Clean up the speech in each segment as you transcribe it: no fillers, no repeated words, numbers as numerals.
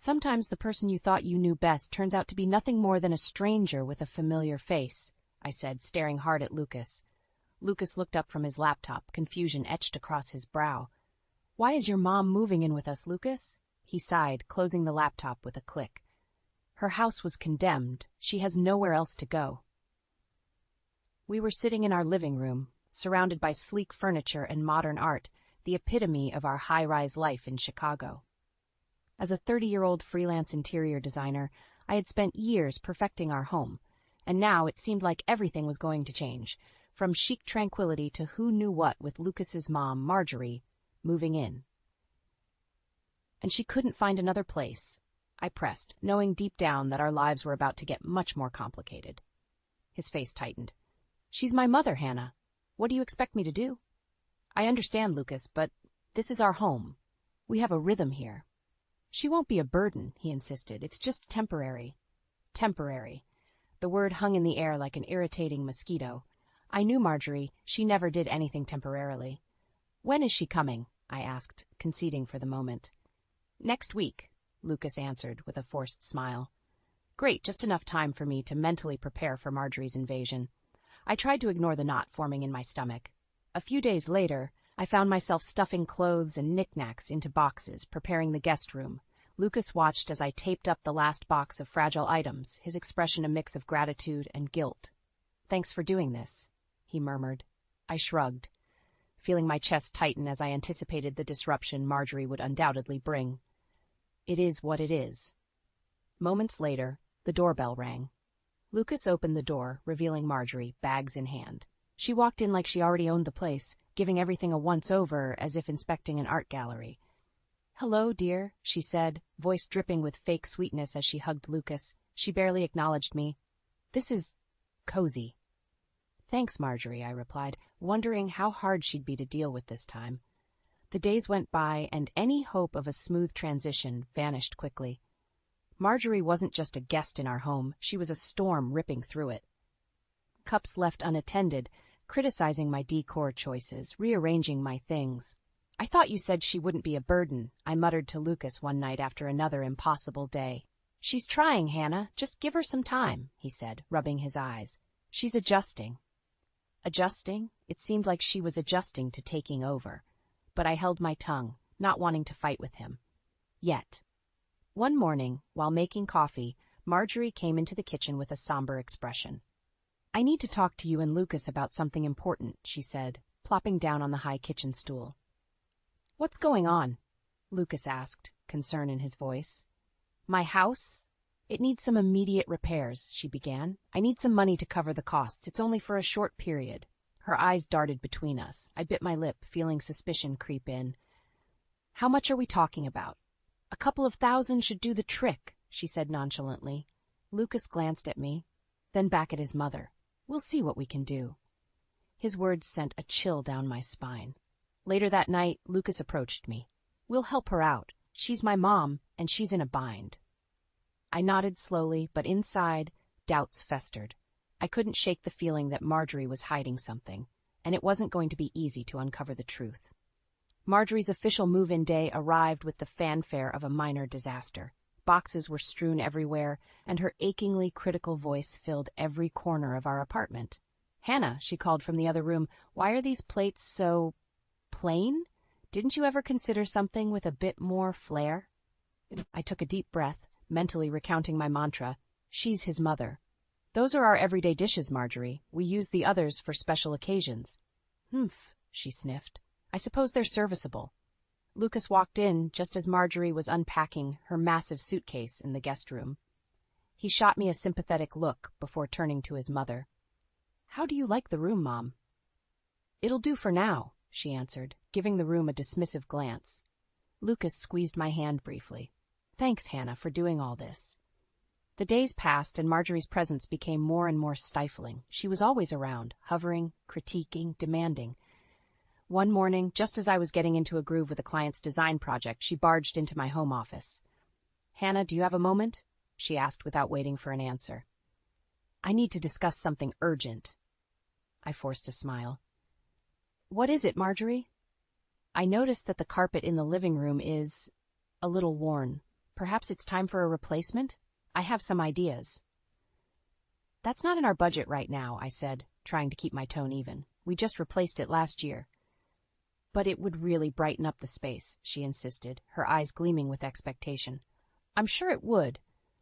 Sometimes the person you thought you knew best turns out to be nothing more than a stranger with a familiar face, I said, staring hard at Lucas. Lucas looked up from his laptop, confusion etched across his brow. "Why is your mom moving in with us, Lucas?" He sighed, closing the laptop with a click. "Her house was condemned. She has nowhere else to go." We were sitting in our living room, surrounded by sleek furniture and modern art, the epitome of our high-rise life in Chicago. As a 30-year-old freelance interior designer, I had spent years perfecting our home, and now it seemed like everything was going to change, from chic tranquility to who knew what with Lucas's mom, Marjorie, moving in. And she couldn't find another place, I pressed, knowing deep down that our lives were about to get much more complicated. His face tightened. "She's my mother, Hannah. What do you expect me to do?" "I understand, Lucas, but this is our home. We have a rhythm here." "She won't be a burden," he insisted. "It's just temporary." Temporary. The word hung in the air like an irritating mosquito. I knew Marjorie. She never did anything temporarily. "When is she coming?" I asked, conceding for the moment. "Next week," Lucas answered with a forced smile. Great, just enough time for me to mentally prepare for Marjorie's invasion. I tried to ignore the knot forming in my stomach. A few days later, I found myself stuffing clothes and knickknacks into boxes, preparing the guest room. Lucas watched as I taped up the last box of fragile items, his expression a mix of gratitude and guilt. "Thanks for doing this," he murmured. I shrugged, feeling my chest tighten as I anticipated the disruption Marjorie would undoubtedly bring. It is what it is. Moments later, the doorbell rang. Lucas opened the door, revealing Marjorie, bags in hand. She walked in like she already owned the place, giving everything a once-over as if inspecting an art gallery. "Hello, dear," she said, voice dripping with fake sweetness as she hugged Lucas. She barely acknowledged me. "This is cozy." "Thanks, Marjorie," I replied, wondering how hard she'd be to deal with this time. The days went by, and any hope of a smooth transition vanished quickly. Marjorie wasn't just a guest in our home, she was a storm ripping through it. Cups left unattended, criticizing my decor choices, rearranging my things. "I thought you said she wouldn't be a burden," I muttered to Lucas one night after another impossible day. "She's trying, Hannah. Just give her some time," he said, rubbing his eyes. "She's adjusting." Adjusting? It seemed like she was adjusting to taking over. But I held my tongue, not wanting to fight with him. Yet. One morning, while making coffee, Marjorie came into the kitchen with a somber expression. "I need to talk to you and Lucas about something important," she said, plopping down on the high kitchen stool. "What's going on?" Lucas asked, concern in his voice. "My house? It needs some immediate repairs," she began. "I need some money to cover the costs. It's only for a short period." Her eyes darted between us. I bit my lip, feeling suspicion creep in. "How much are we talking about?" "A couple of $1,000 should do the trick," she said nonchalantly. Lucas glanced at me, then back at his mother. "We'll see what we can do." His words sent a chill down my spine. Later that night, Lucas approached me. "We'll help her out. She's my mom, and she's in a bind." I nodded slowly, but inside, doubts festered. I couldn't shake the feeling that Marjorie was hiding something, and it wasn't going to be easy to uncover the truth. Marjorie's official move-in day arrived with the fanfare of a minor disaster. Boxes were strewn everywhere, and her achingly critical voice filled every corner of our apartment. "Hannah," she called from the other room, "why are these plates so plain? Didn't you ever consider something with a bit more flair?" I took a deep breath, mentally recounting my mantra, "She's his mother." "Those are our everyday dishes, Marjorie. We use the others for special occasions." "Humph," she sniffed. "I suppose they're serviceable." Lucas walked in just as Marjorie was unpacking her massive suitcase in the guest room. He shot me a sympathetic look before turning to his mother. "How do you like the room, Mom?" "It'll do for now," she answered, giving the room a dismissive glance. Lucas squeezed my hand briefly. "Thanks, Hannah, for doing all this." The days passed, and Marjorie's presence became more and more stifling. She was always around, hovering, critiquing, demanding. One morning, just as I was getting into a groove with a client's design project, she barged into my home office. "Hannah, do you have a moment?" she asked without waiting for an answer. "I need to discuss something urgent." I forced a smile. "What is it, Marjorie?" "I noticed that the carpet in the living room is a little worn, Perhaps it's time for a replacement? I have some ideas. That's not in our budget right now, I said, trying to keep my tone even. We just replaced it last year. But it would really brighten up the space, she insisted, her eyes gleaming with expectation. I'm sure it would,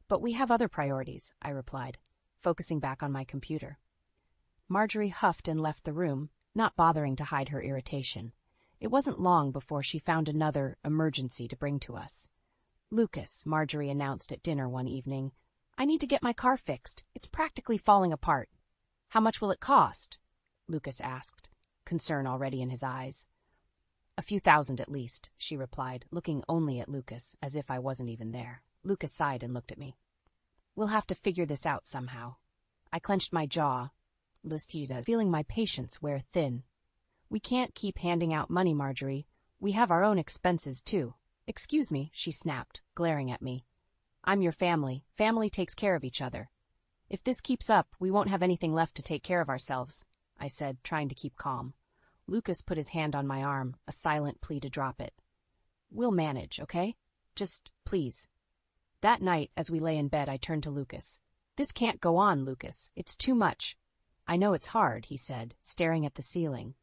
but we have other priorities, I replied, focusing back on my computer. Marjorie huffed and left the room, not bothering to hide her irritation. It wasn't long before she found another emergency to bring to us. Lucas, Marjorie announced at dinner one evening, I need to get my car fixed. It's practically falling apart. How much will it cost? Lucas asked, concern already in his eyes. A few thousand at least, she replied, looking only at Lucas, as if I wasn't even there. Lucas sighed and looked at me. We'll have to figure this out somehow. I clenched my jaw, feeling my patience wear thin. We can't keep handing out money, Marjorie. We have our own expenses, too. Excuse me, she snapped, glaring at me. I'm your family. Family takes care of each other. If this keeps up, we won't have anything left to take care of ourselves, I said, trying to keep calm. Lucas put his hand on my arm, a silent plea to drop it. We'll manage, okay? Just, please. That night, as we lay in bed, I turned to Lucas. This can't go on, Lucas. It's too much. I know it's hard, he said, staring at the ceiling.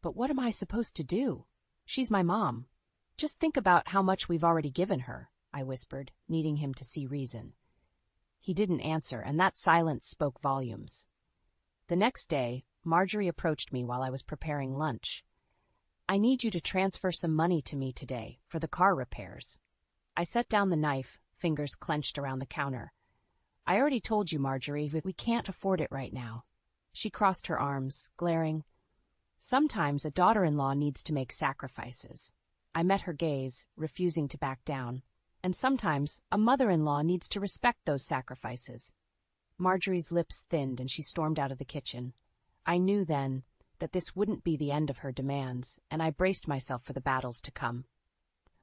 But what am I supposed to do? She's my mom. Just think about how much we've already given her, I whispered, needing him to see reason. He didn't answer, and that silence spoke volumes. The next day, Marjorie approached me while I was preparing lunch. I need you to transfer some money to me today for the car repairs. I set down the knife, fingers clenched around the counter. I already told you, Marjorie, we can't afford it right now. She crossed her arms, glaring. Sometimes a daughter-in-law needs to make sacrifices. I met her gaze, refusing to back down. And sometimes a mother-in-law needs to respect those sacrifices. Marjorie's lips thinned and she stormed out of the kitchen. I knew then that this wouldn't be the end of her demands, and I braced myself for the battles to come.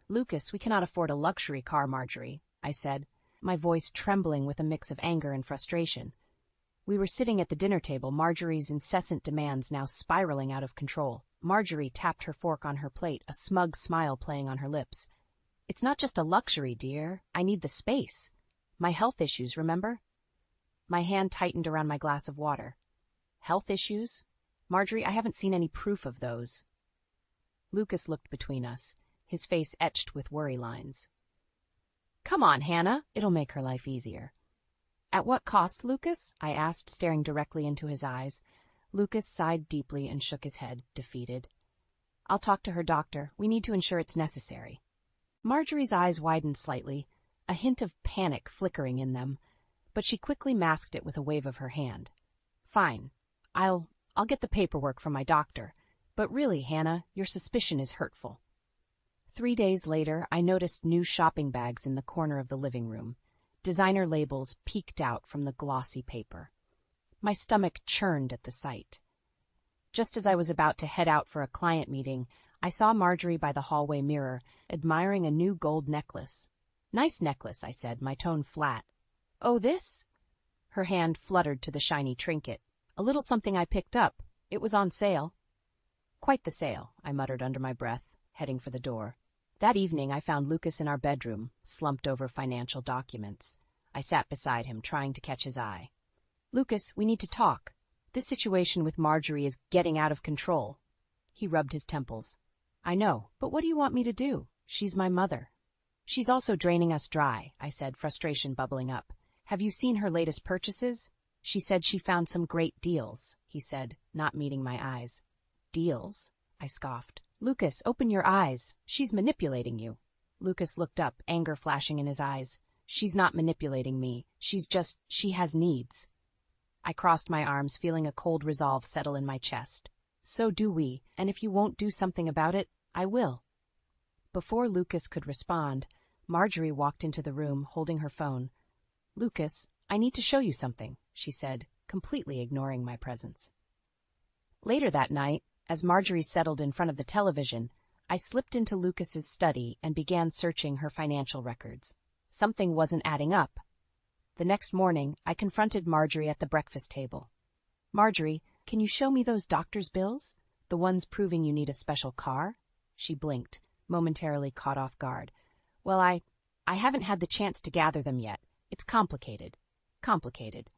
Lucas, we cannot afford a luxury car, Marjorie, I said, my voice trembling with a mix of anger and frustration. We were sitting at the dinner table, Marjorie's incessant demands now spiraling out of control. Marjorie tapped her fork on her plate, a smug smile playing on her lips. It's not just a luxury, dear. I need the space. My health issues, remember? My hand tightened around my glass of water. Health issues? Marjorie, I haven't seen any proof of those. Lucas looked between us, his face etched with worry lines. Come on, Hannah. It'll make her life easier. At what cost, Lucas? I asked, staring directly into his eyes. Lucas sighed deeply and shook his head, defeated. I'll talk to her doctor. We need to ensure it's necessary. Marjorie's eyes widened slightly, a hint of panic flickering in them, but she quickly masked it with a wave of her hand. Fine. I'll get the paperwork from my doctor. But really, Hannah, your suspicion is hurtful. 3 days later, I noticed new shopping bags in the corner of the living room. Designer labels peeked out from the glossy paper. My stomach churned at the sight. Just as I was about to head out for a client meeting, I saw Marjorie by the hallway mirror, admiring a new gold necklace. Nice necklace, I said, my tone flat. Oh, this? Her hand fluttered to the shiny trinket. A little something I picked up. It was on sale. Quite the sale, I muttered under my breath, heading for the door. That evening, I found Lucas in our bedroom, slumped over financial documents. I sat beside him, trying to catch his eye. Lucas, we need to talk. This situation with Marjorie is getting out of control. He rubbed his temples. I know, but what do you want me to do? She's my mother. She's also draining us dry, I said, frustration bubbling up. Have you seen her latest purchases? She said she found some great deals, he said, not meeting my eyes. Deals? I scoffed. Lucas, open your eyes. She's manipulating you. Lucas looked up, anger flashing in his eyes. She's not manipulating me. She has needs. I crossed my arms, feeling a cold resolve settle in my chest. So do we, and if you won't do something about it, I will. Before Lucas could respond, Marjorie walked into the room, holding her phone. Lucas, I need to show you something, she said, completely ignoring my presence. Later that night, as Marjorie settled in front of the television, I slipped into Lucas's study and began searching her financial records. Something wasn't adding up. The next morning, I confronted Marjorie at the breakfast table. Marjorie, can you show me those doctor's bills? The ones proving you need a special car? She blinked, momentarily caught off guard. Well, I I haven't had the chance to gather them yet. It's complicated. Complicated,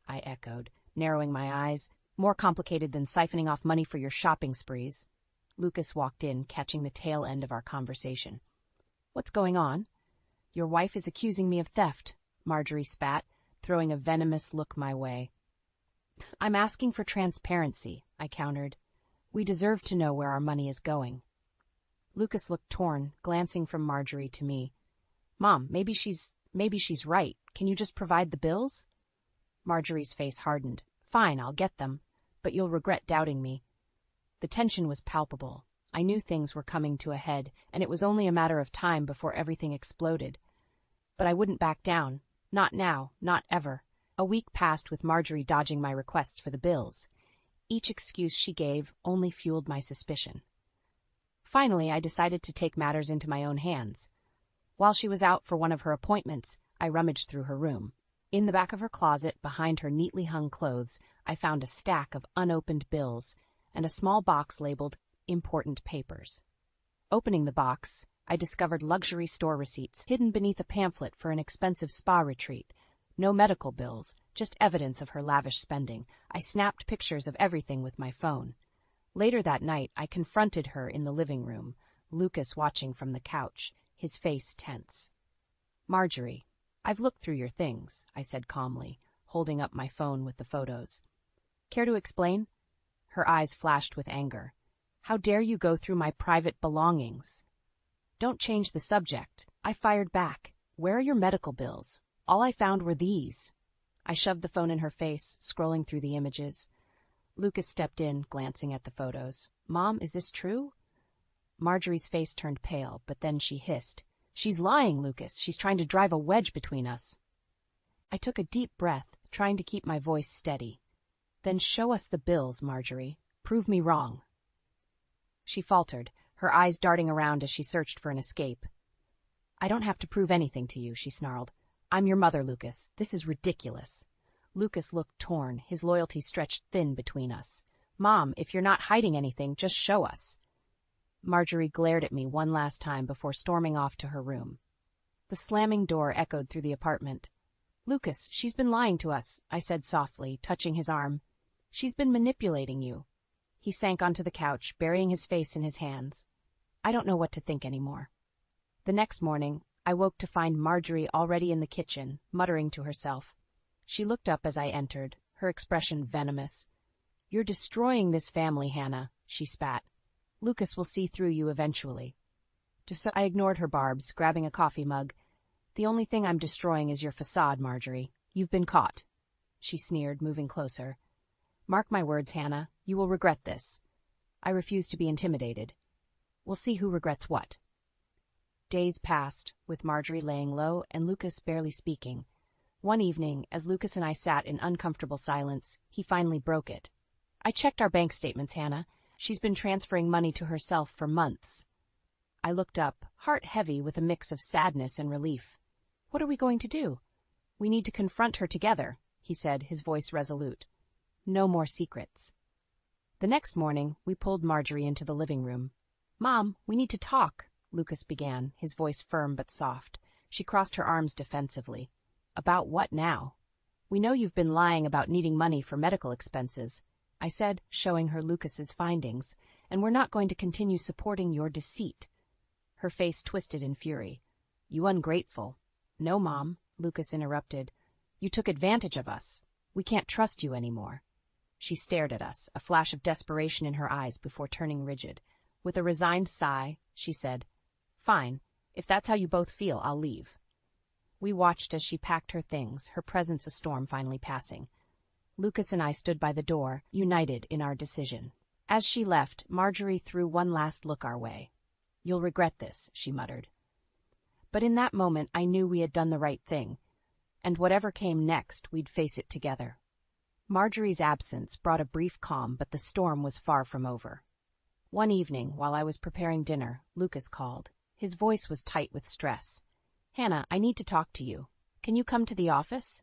I echoed, narrowing my eyes. More complicated than siphoning off money for your shopping sprees. Lucas walked in, catching the tail end of our conversation. What's going on? Your wife is accusing me of theft, Marjorie spat, throwing a venomous look my way. I'm asking for transparency, I countered. We deserve to know where our money is going. Lucas looked torn, glancing from Marjorie to me. Mom, maybe she's right. Can you just provide the bills? Marjorie's face hardened. Fine, I'll get them, but you'll regret doubting me. The tension was palpable. I knew things were coming to a head, and it was only a matter of time before everything exploded. But I wouldn't back down. Not now, not ever. A week passed with Marjorie dodging my requests for the bills. Each excuse she gave only fueled my suspicion. Finally, I decided to take matters into my own hands. While she was out for one of her appointments, I rummaged through her room. In the back of her closet, behind her neatly hung clothes, I found a stack of unopened bills and a small box labeled Important Papers. Opening the box, I discovered luxury store receipts hidden beneath a pamphlet for an expensive spa retreat. No medical bills, just evidence of her lavish spending. I snapped pictures of everything with my phone. Later that night, I confronted her in the living room, Lucas watching from the couch, his face tense. Marjorie, I've looked through your things, I said calmly, holding up my phone with the photos. Care to explain? Her eyes flashed with anger. How dare you go through my private belongings? Don't change the subject, I fired back. Where are your medical bills? All I found were these. I shoved the phone in her face, scrolling through the images. Lucas stepped in, glancing at the photos. Mom, is this true? Marjorie's face turned pale, but then she hissed. She's lying, Lucas. She's trying to drive a wedge between us. I took a deep breath, trying to keep my voice steady. Then show us the bills, Marjorie. Prove me wrong. She faltered, her eyes darting around as she searched for an escape. I don't have to prove anything to you, she snarled. I'm your mother, Lucas. This is ridiculous. Lucas looked torn, his loyalty stretched thin between us. Mom, if you're not hiding anything, just show us. Marjorie glared at me one last time before storming off to her room. The slamming door echoed through the apartment. Lucas, she's been lying to us, I said softly, touching his arm. She's been manipulating you. He sank onto the couch, burying his face in his hands. I don't know what to think anymore. The next morning, I woke to find Marjorie already in the kitchen, muttering to herself. She looked up as I entered, her expression venomous. You're destroying this family, Hannah, she spat. Lucas will see through you eventually. I ignored her barbs, grabbing a coffee mug. The only thing I'm destroying is your facade, Marjorie. You've been caught. She sneered, moving closer. Mark my words, Hannah. You will regret this. I refuse to be intimidated. We'll see who regrets what. Days passed, with Marjorie laying low and Lucas barely speaking. One evening, as Lucas and I sat in uncomfortable silence, he finally broke it. I checked our bank statements, Hannah. She's been transferring money to herself for months. I looked up, heart heavy with a mix of sadness and relief. What are we going to do? We need to confront her together, he said, his voice resolute. No more secrets. The next morning, we pulled Marjorie into the living room. Mom, we need to talk, Lucas began, his voice firm but soft. She crossed her arms defensively. About what now? We know you've been lying about needing money for medical expenses, I said, showing her Lucas's findings, and we're not going to continue supporting your deceit. Her face twisted in fury. You ungrateful. No, Mom, Lucas interrupted. You took advantage of us. We can't trust you anymore. She stared at us, a flash of desperation in her eyes before turning rigid. With a resigned sigh, she said, Fine, if that's how you both feel, I'll leave. We watched as she packed her things, her presence a storm finally passing. Lucas and I stood by the door, united in our decision. As she left, Marjorie threw one last look our way. You'll regret this, she muttered. But in that moment, I knew we had done the right thing, and whatever came next, we'd face it together. Marjorie's absence brought a brief calm, but the storm was far from over. One evening, while I was preparing dinner, Lucas called. His voice was tight with stress. Hannah, I need to talk to you. Can you come to the office?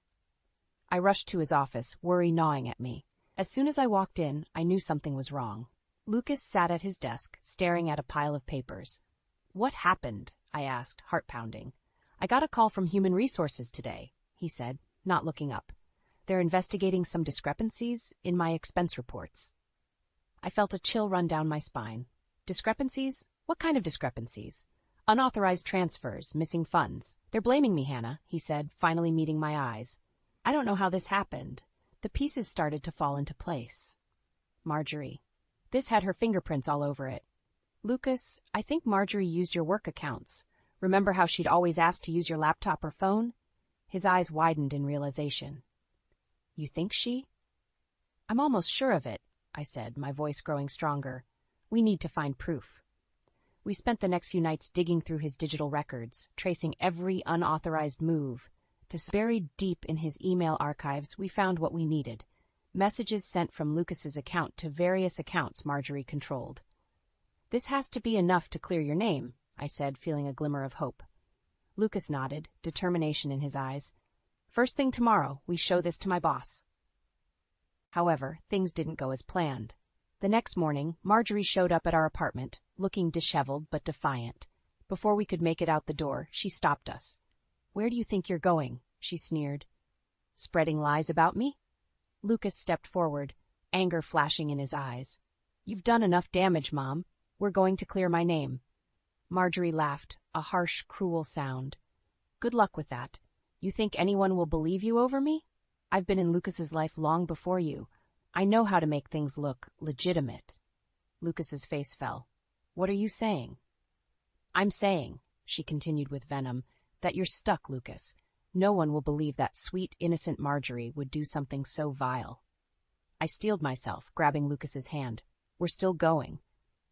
I rushed to his office, worry gnawing at me. As soon as I walked in, I knew something was wrong. Lucas sat at his desk, staring at a pile of papers. What happened? I asked, heart pounding. I got a call from Human Resources today, he said, not looking up. They're investigating some discrepancies in my expense reports. I felt a chill run down my spine. Discrepancies? What kind of discrepancies? Unauthorized transfers, missing funds. They're blaming me, Hannah, he said, finally meeting my eyes. I don't know how this happened. The pieces started to fall into place. Marjorie. This had her fingerprints all over it. Lucas, I think Marjorie used your work accounts. Remember how she'd always ask to use your laptop or phone? His eyes widened in realization. You think she? I'm almost sure of it, I said, my voice growing stronger. We need to find proof. We spent the next few nights digging through his digital records, tracing every unauthorized move. Buried deep in his email archives, we found what we needed. Messages sent from Lucas's account to various accounts Marjorie controlled. This has to be enough to clear your name, I said, feeling a glimmer of hope. Lucas nodded, determination in his eyes. First thing tomorrow, we show this to my boss. However, things didn't go as planned. The next morning, Marjorie showed up at our apartment, looking disheveled but defiant. Before we could make it out the door, she stopped us. Where do you think you're going? She sneered. Spreading lies about me? Lucas stepped forward, anger flashing in his eyes. You've done enough damage, Mom. We're going to clear my name. Marjorie laughed, a harsh, cruel sound. Good luck with that. You think anyone will believe you over me? I've been in Lucas's life long before you. I know how to make things look legitimate. Lucas's face fell. What are you saying? I'm saying, she continued with venom, that you're stuck, Lucas. No one will believe that sweet, innocent Marjorie would do something so vile. I steeled myself, grabbing Lucas's hand. We're still going.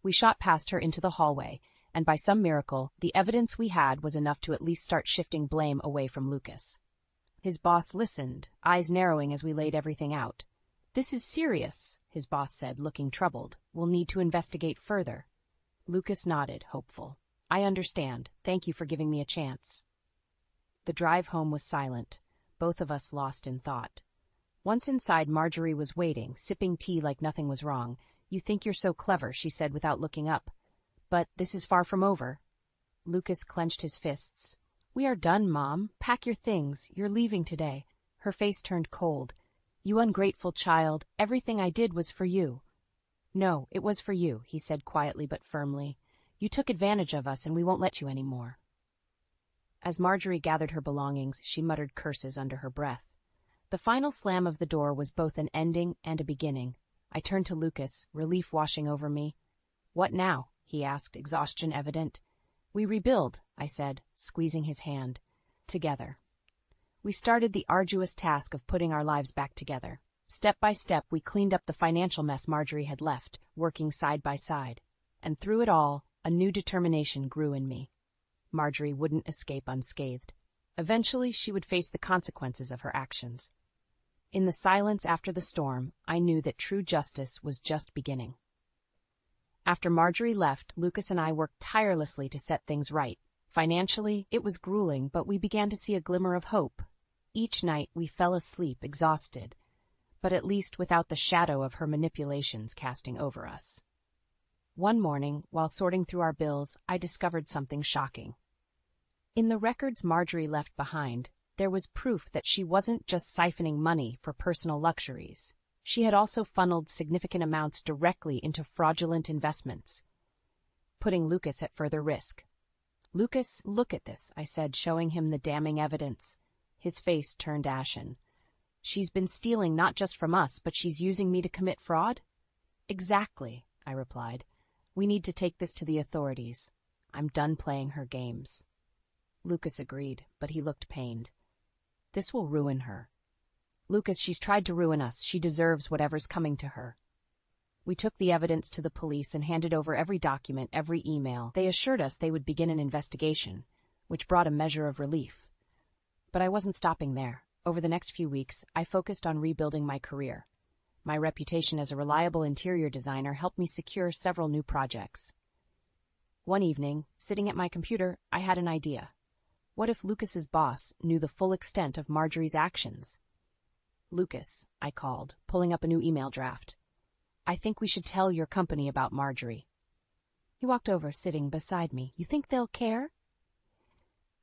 We shot past her into the hallway, and by some miracle, the evidence we had was enough to at least start shifting blame away from Lucas. His boss listened, eyes narrowing as we laid everything out. This is serious, his boss said, looking troubled. We'll need to investigate further. Lucas nodded, hopeful. I understand. Thank you for giving me a chance. The drive home was silent, both of us lost in thought. Once inside, Marjorie was waiting, sipping tea like nothing was wrong. You think you're so clever, she said without looking up. But this is far from over. Lucas clenched his fists. We are done, Mom. Pack your things. You're leaving today. Her face turned cold. You ungrateful child. Everything I did was for you. No, it was for you, he said quietly but firmly. You took advantage of us and we won't let you anymore. As Marjorie gathered her belongings, she muttered curses under her breath. The final slam of the door was both an ending and a beginning. I turned to Lucas, relief washing over me. What now? He asked, exhaustion evident. We rebuild, I said, squeezing his hand. Together. We started the arduous task of putting our lives back together. Step by step, we cleaned up the financial mess Marjorie had left, working side by side. And through it all, a new determination grew in me. Marjorie wouldn't escape unscathed. Eventually, she would face the consequences of her actions. In the silence after the storm, I knew that true justice was just beginning. After Marjorie left, Lucas and I worked tirelessly to set things right. Financially, it was grueling, but we began to see a glimmer of hope. Each night, we fell asleep, exhausted, but at least without the shadow of her manipulations casting over us. One morning, while sorting through our bills, I discovered something shocking. In the records Marjorie left behind, there was proof that she wasn't just siphoning money for personal luxuries. She had also funneled significant amounts directly into fraudulent investments, putting Lucas at further risk. Lucas, look at this, I said, showing him the damning evidence. His face turned ashen. She's been stealing not just from us, but she's using me to commit fraud? Exactly, I replied. We need to take this to the authorities. I'm done playing her games. Lucas agreed, but he looked pained. This will ruin her. Lucas, she's tried to ruin us. She deserves whatever's coming to her. We took the evidence to the police and handed over every document, every email. They assured us they would begin an investigation, which brought a measure of relief. But I wasn't stopping there. Over the next few weeks, I focused on rebuilding my career. My reputation as a reliable interior designer helped me secure several new projects. One evening, sitting at my computer, I had an idea. What if Lucas's boss knew the full extent of Marjorie's actions? Lucas, I called, pulling up a new email draft. I think we should tell your company about Marjorie. He walked over, sitting beside me. You think they'll care?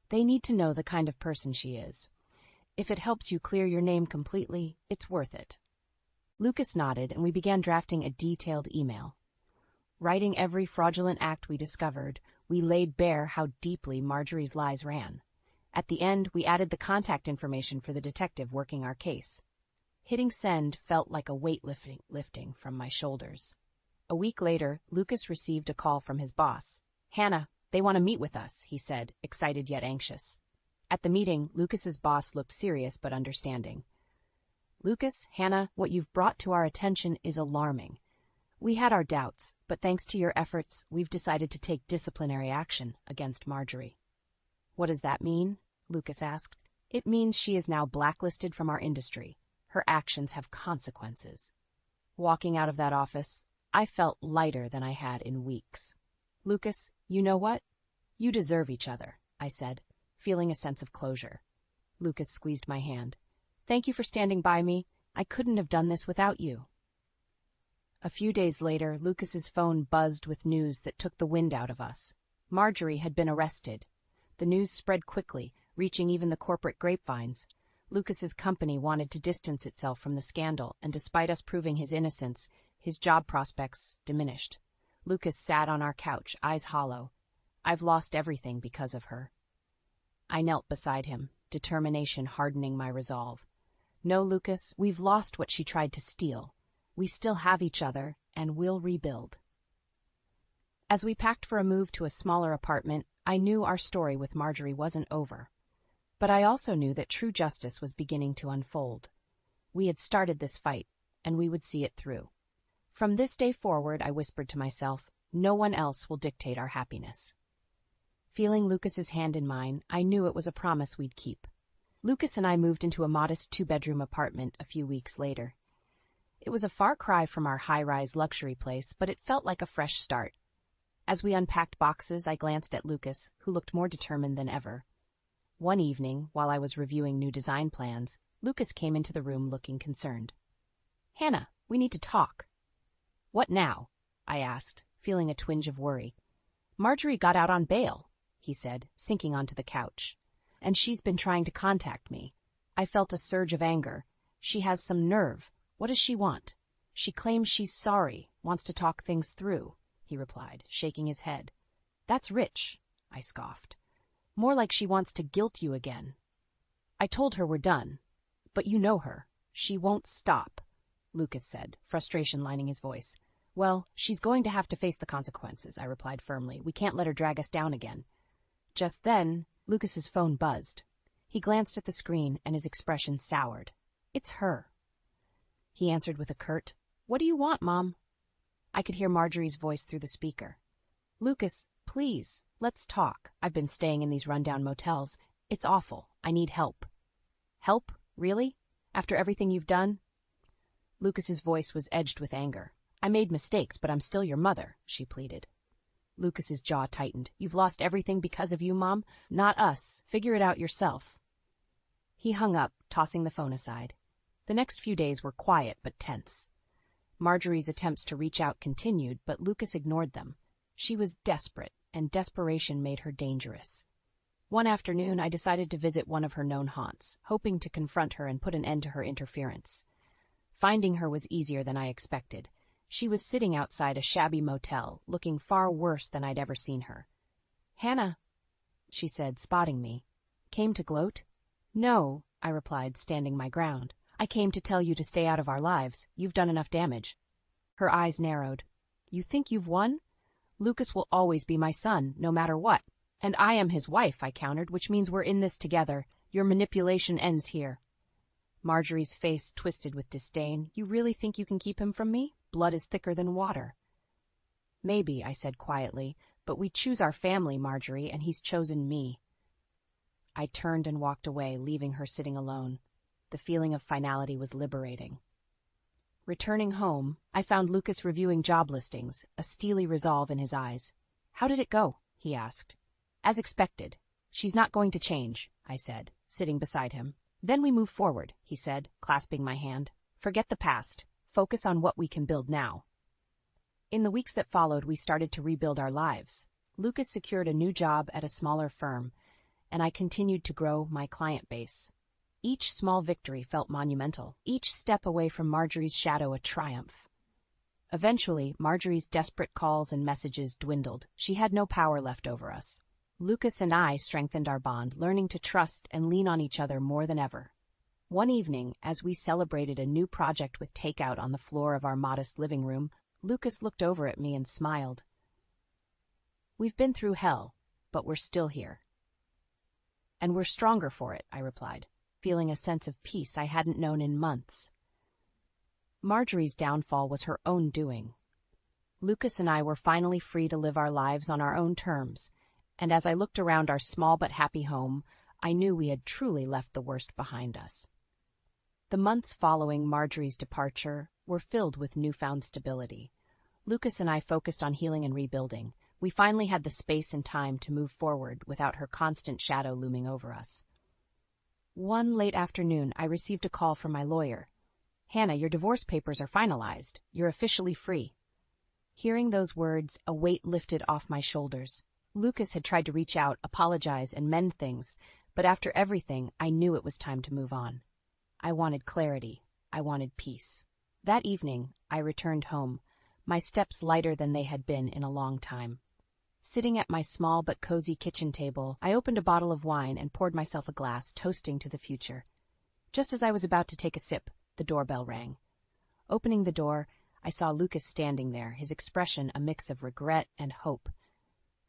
They need to know the kind of person she is. If it helps you clear your name completely, it's worth it." Lucas nodded, and we began drafting a detailed email. Writing every fraudulent act we discovered, we laid bare how deeply Marjorie's lies ran. At the end, we added the contact information for the detective working our case. Hitting send felt like a weight lifting from my shoulders. A week later, Lucas received a call from his boss. "Hannah, they want to meet with us," he said, excited yet anxious. At the meeting, Lucas's boss looked serious but understanding. "Lucas, Hannah, what you've brought to our attention is alarming. We had our doubts, but thanks to your efforts, we've decided to take disciplinary action against Marjorie." "What does that mean?" Lucas asked. "It means she is now blacklisted from our industry. Her actions have consequences." Walking out of that office, I felt lighter than I had in weeks. "Lucas, you know what? You deserve each other," I said, feeling a sense of closure. Lucas squeezed my hand. "Thank you for standing by me. I couldn't have done this without you." A few days later, Lucas's phone buzzed with news that took the wind out of us. Marjorie had been arrested. The news spread quickly, reaching even the corporate grapevines. Lucas's company wanted to distance itself from the scandal, and despite us proving his innocence, his job prospects diminished. Lucas sat on our couch, eyes hollow. "I've lost everything because of her." I knelt beside him, determination hardening my resolve. "No, Lucas, we've lost what she tried to steal. We still have each other, and we'll rebuild." As we packed for a move to a smaller apartment, I knew our story with Marjorie wasn't over. But I also knew that true justice was beginning to unfold. We had started this fight, and we would see it through. From this day forward, I whispered to myself, no one else will dictate our happiness. Feeling Lucas's hand in mine, I knew it was a promise we'd keep. Lucas and I moved into a modest 2-bedroom apartment a few weeks later. It was a far cry from our high-rise luxury place, but it felt like a fresh start. As we unpacked boxes, I glanced at Lucas, who looked more determined than ever. One evening, while I was reviewing new design plans, Lucas came into the room looking concerned. "Hannah, we need to talk." "What now?" I asked, feeling a twinge of worry. "Marjorie got out on bail," he said, sinking onto the couch. "And she's been trying to contact me." I felt a surge of anger. "She has some nerve. What does she want?" "She claims she's sorry, wants to talk things through," he replied, shaking his head. "That's rich," I scoffed. "More like she wants to guilt you again." "I told her we're done. But you know her. She won't stop," Lucas said, frustration lining his voice. "Well, she's going to have to face the consequences," I replied firmly. "We can't let her drag us down again." Just then, Lucas's phone buzzed. He glanced at the screen, and his expression soured. "It's her." He answered with a curt, "What do you want, Mom?" I could hear Marjorie's voice through the speaker. "Lucas, please, let's talk. I've been staying in these rundown motels. It's awful. I need help." "Help? Really? After everything you've done?" Lucas's voice was edged with anger. "I made mistakes, but I'm still your mother," she pleaded. Lucas's jaw tightened. "You've lost everything because of you, Mom? Not us. Figure it out yourself." He hung up, tossing the phone aside. The next few days were quiet but tense. Marjorie's attempts to reach out continued, but Lucas ignored them. She was desperate, and desperation made her dangerous. One afternoon, I decided to visit one of her known haunts, hoping to confront her and put an end to her interference. Finding her was easier than I expected. She was sitting outside a shabby motel, looking far worse than I'd ever seen her. "Hannah," she said, spotting me. "Came to gloat?" "No," I replied, standing my ground. "I came to tell you to stay out of our lives. You've done enough damage." Her eyes narrowed. "You think you've won? Lucas will always be my son, no matter what. And I am his wife," I countered, "which means we're in this together. Your manipulation ends here." Marjorie's face twisted with disdain. "You really think you can keep him from me? Blood is thicker than water." "Maybe," I said quietly, "but we choose our family, Marjorie, and he's chosen me." I turned and walked away, leaving her sitting alone. The feeling of finality was liberating. Returning home, I found Lucas reviewing job listings, a steely resolve in his eyes. "How did it go?" he asked. "As expected. She's not going to change," I said, sitting beside him. "Then we move forward," he said, clasping my hand. "Forget the past. Focus on what we can build now." In the weeks that followed, we started to rebuild our lives. Lucas secured a new job at a smaller firm, and I continued to grow my client base. Each small victory felt monumental, each step away from Marjorie's shadow a triumph. Eventually, Marjorie's desperate calls and messages dwindled. She had no power left over us. Lucas and I strengthened our bond, learning to trust and lean on each other more than ever. One evening, as we celebrated a new project with takeout on the floor of our modest living room, Lucas looked over at me and smiled. "We've been through hell, but we're still here." "And we're stronger for it," I replied, feeling a sense of peace I hadn't known in months. Marjorie's downfall was her own doing. Lucas and I were finally free to live our lives on our own terms, and as I looked around our small but happy home, I knew we had truly left the worst behind us. The months following Marjorie's departure were filled with newfound stability. Lucas and I focused on healing and rebuilding. We finally had the space and time to move forward without her constant shadow looming over us. One late afternoon, I received a call from my lawyer. "Hannah, your divorce papers are finalized. You're officially free." Hearing those words, a weight lifted off my shoulders. Lucas had tried to reach out, apologize, and mend things, but after everything, I knew it was time to move on. I wanted clarity. I wanted peace. That evening, I returned home, my steps lighter than they had been in a long time. Sitting at my small but cozy kitchen table, I opened a bottle of wine and poured myself a glass, toasting to the future. Just as I was about to take a sip, the doorbell rang. Opening the door, I saw Lucas standing there, his expression a mix of regret and hope.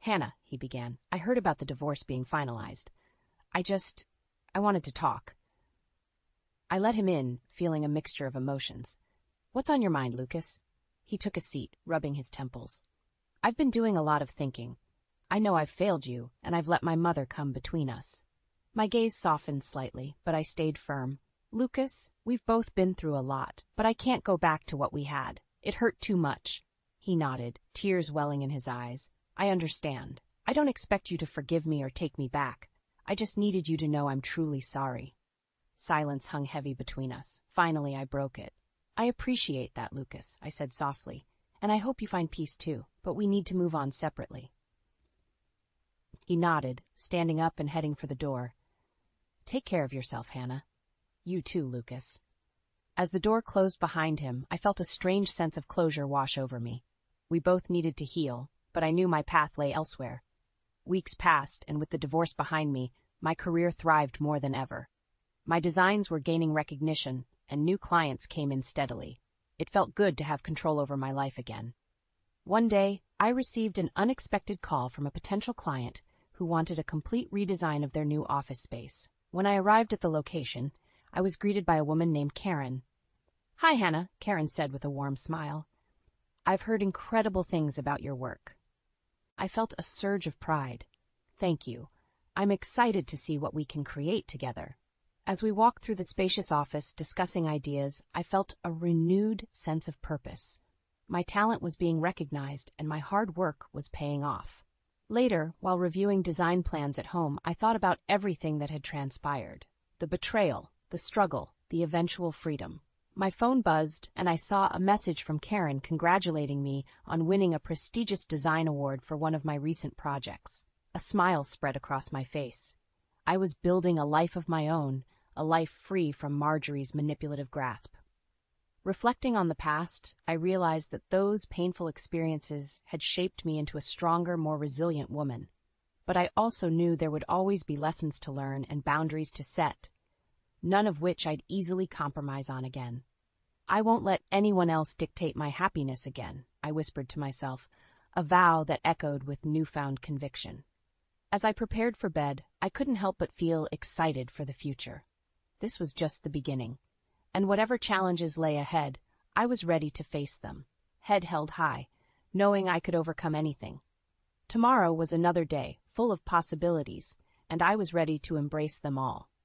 "Hannah," he began, "I heard about the divorce being finalized. I wanted to talk." I let him in, feeling a mixture of emotions. "What's on your mind, Lucas?" He took a seat, rubbing his temples. "I've been doing a lot of thinking. I know I've failed you, and I've let my mother come between us." My gaze softened slightly, but I stayed firm. "Lucas, we've both been through a lot, but I can't go back to what we had. It hurt too much." He nodded, tears welling in his eyes. "I understand. I don't expect you to forgive me or take me back. I just needed you to know I'm truly sorry." Silence hung heavy between us. Finally, I broke it. "I appreciate that, Lucas," I said softly, "and I hope you find peace too, but we need to move on separately." He nodded, standing up and heading for the door. "Take care of yourself, Hannah. You too, Lucas." As the door closed behind him, I felt a strange sense of closure wash over me. We both needed to heal, but I knew my path lay elsewhere. Weeks passed, and with the divorce behind me, my career thrived more than ever. My designs were gaining recognition, and new clients came in steadily. It felt good to have control over my life again. One day, I received an unexpected call from a potential client who wanted a complete redesign of their new office space. When I arrived at the location, I was greeted by a woman named Karen. "Hi, Hannah," Karen said with a warm smile. "I've heard incredible things about your work." I felt a surge of pride. "Thank you. I'm excited to see what we can create together." As we walked through the spacious office discussing ideas, I felt a renewed sense of purpose. My talent was being recognized, and my hard work was paying off. Later, while reviewing design plans at home, I thought about everything that had transpired. The betrayal, the struggle, the eventual freedom. My phone buzzed, and I saw a message from Karen congratulating me on winning a prestigious design award for one of my recent projects. A smile spread across my face. I was building a life of my own, a life free from Marjorie's manipulative grasp. Reflecting on the past, I realized that those painful experiences had shaped me into a stronger, more resilient woman. But I also knew there would always be lessons to learn and boundaries to set, none of which I'd easily compromise on again. "I won't let anyone else dictate my happiness again," I whispered to myself, a vow that echoed with newfound conviction. As I prepared for bed, I couldn't help but feel excited for the future. This was just the beginning, and whatever challenges lay ahead, I was ready to face them, head held high, knowing I could overcome anything. Tomorrow was another day, full of possibilities, and I was ready to embrace them all.